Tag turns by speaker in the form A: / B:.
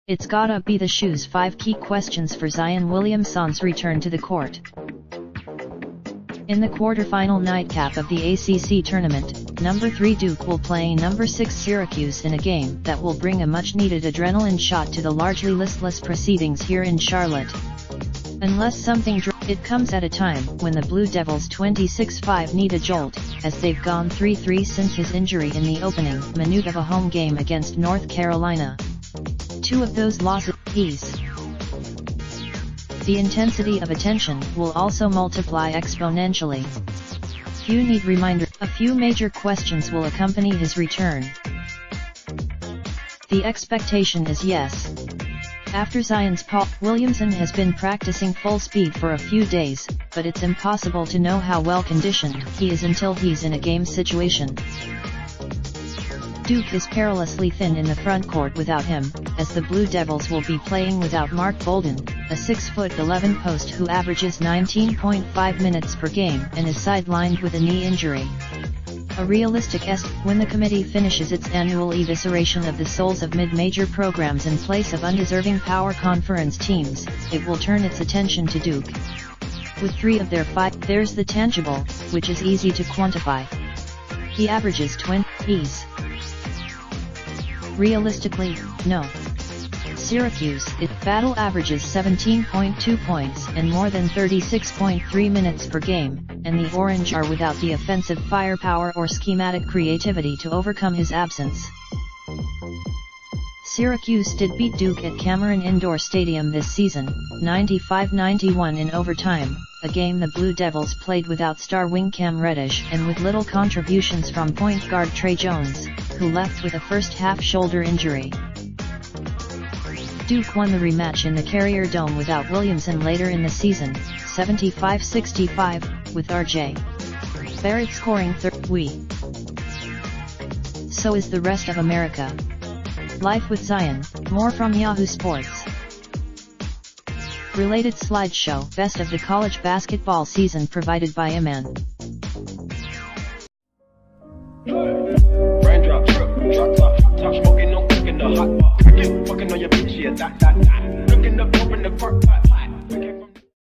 A: It's gotta be the shoes. 5 key questions for Zion Williamsons' return to the court. In the quarterfinal nightcap of the ACC tournament, number 3 Duke will play number 6 Syracuse in a game that will bring a much-needed adrenaline shot to the largely listless proceedings here in Charlotte. Unless something it comes at a time when the Blue Devils 26-5 need a jolt, as they've gone 3-3 since his injury in the opening minute of a home game against North Carolina. 2 of those losses. The intensity of attention will also multiply exponentially. Few need reminder. A few major questions will accompany his return. The expectation is yes. After Zion's Paul, Williamson has been practicing full speed for a few days, but it's impossible to know how well conditioned he is until he's in a game situation. Duke is perilously thin in the frontcourt without him, as the Blue Devils will be playing without Mark Bolden, a 6'11" post who averages 19.5 minutes per game and is sidelined with a knee injury. A realistic estimate: when the committee finishes its annual evisceration of the souls of mid-major programs in place of undeserving power conference teams, it will turn its attention to Duke. With 3 of their 5, there's the tangible, which is easy to quantify. He averages 20 Ps. Realistically, no. Syracuse, its battle averages 17.2 points and more than 36.3 minutes per game, and the Orange are without the offensive firepower or schematic creativity to overcome his absence. Syracuse did beat Duke at Cameron Indoor Stadium this season, 95-91 in overtime, a game the Blue Devils played without star wing Cam Reddish and with little contributions from point guard Trey Jones, who left with a first-half shoulder injury. Duke won the rematch in the Carrier Dome without Williamson later in the season, 75-65, with R.J. Barrett scoring 30. So is the rest of America. Life with Zion, more from Yahoo Sports. Related slideshow: Best of the college basketball season provided by Aman.
B: Raindrop, drop top smoking, no cooking the hot pot. Fucking on your bitch, yeah, that. Looking up, open the park, pot.